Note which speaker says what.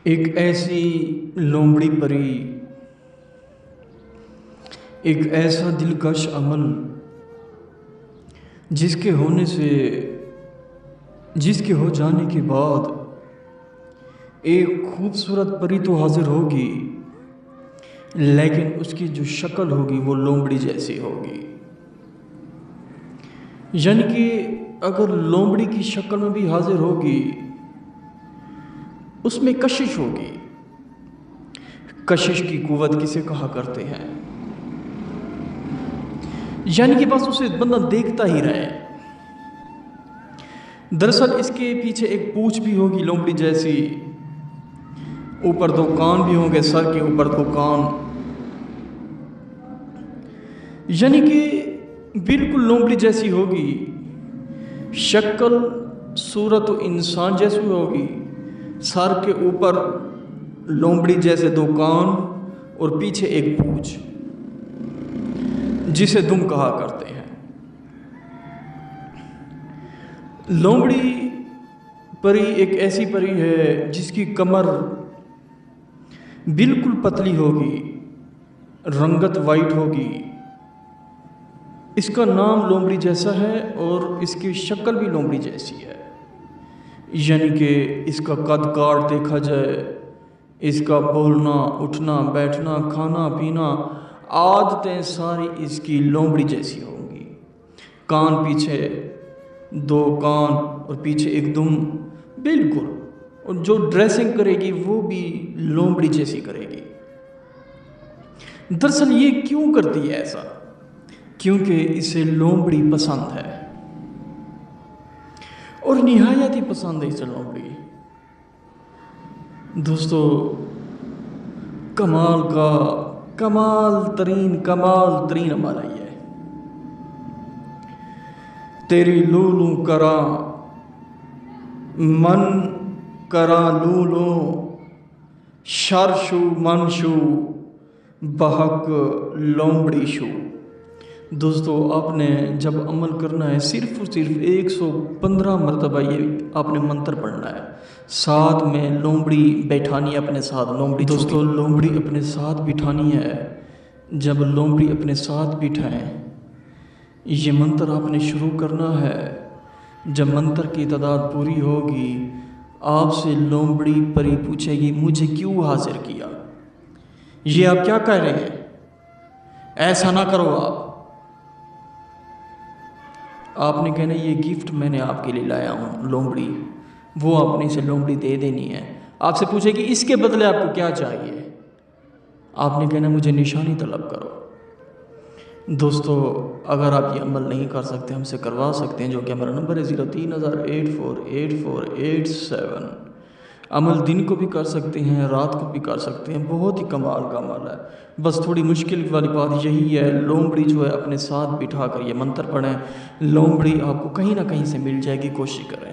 Speaker 1: एक ऐसी लोमड़ी परी, एक ऐसा दिलकश अमल जिसके हो जाने के बाद एक खूबसूरत परी तो हाजिर होगी, लेकिन उसकी जो शक्ल होगी वो लोमड़ी जैसी होगी। यानी कि अगर लोमड़ी की शक्ल में भी हाजिर होगी, उसमें कशिश होगी। कशिश की कुव्वत किसे कहा करते हैं? यानी कि बस उसे बंदा देखता ही रहे। दरअसल इसके पीछे एक पूंछ भी होगी लोमड़ी जैसी, ऊपर दो कान भी होंगे, सर के ऊपर दो कान, यानी कि बिल्कुल लोमड़ी जैसी होगी। शक्ल सूरत तो इंसान जैसी होगी, सर के ऊपर लोमड़ी जैसे दो कान और पीछे एक पूंछ, जिसे दुम कहा करते हैं। लोमड़ी परी एक ऐसी परी है जिसकी कमर बिल्कुल पतली होगी, रंगत वाइट होगी। इसका नाम लोमड़ी जैसा है और इसकी शक्ल भी लोमड़ी जैसी है। यानी कि इसका कद काठ देखा जाए, इसका बोलना, उठना, बैठना, खाना पीना, आदतें सारी इसकी लोमड़ी जैसी होंगी। कान पीछे दो कान और पीछे एक दुम, बिल्कुल। और जो ड्रेसिंग करेगी वो भी लोमड़ी जैसी करेगी। दरअसल ये क्यों करती है ऐसा? क्योंकि इसे लोमड़ी पसंद है और निहायत ही पसंद है इसे लोमड़ी। दोस्तों, कमाल तरीन हमारा ये है। तेरी लूलू करा मन करा लूलू, शरशु मनशु बहक लोमड़ी शु। दोस्तों, आपने जब अमल करना है सिर्फ और सिर्फ 115 मरतबा ये आपने मंत्र पढ़ना है। साथ में लोमड़ी बैठानी है अपने साथ। लोमड़ी दोस्तों, लोमड़ी अपने साथ बिठानी है। जब लोमड़ी अपने साथ बिठाएं, ये मंत्र आपने शुरू करना है। जब मंत्र की तादाद पूरी होगी, आपसे लोमड़ी परी पूछेगी, मुझे क्यों हाजिर किया? ये आप क्या कह रहे हैं? ऐसा ना करो। आपने कहना ये गिफ्ट मैंने आपके लिए लाया हूँ लोमड़ी, वो आपने इसे लोमड़ी दे देनी है। आपसे पूछेगी इसके बदले आपको क्या चाहिए? आपने कहना मुझे निशानी तलब करो। दोस्तों, अगर आप ये अमल नहीं कर सकते, हमसे करवा सकते हैं, जो कि हमारा नंबर है 03,084,84,87। अमल दिन को भी कर सकते हैं, रात को भी कर सकते हैं। बहुत ही कमाल का अमल है। बस थोड़ी मुश्किल वाली बात यही है, लोमड़ी जो है अपने साथ बिठा कर ये मंत्र पढ़ें। लोमड़ी आपको कहीं ना कहीं से मिल जाएगी, कोशिश करें।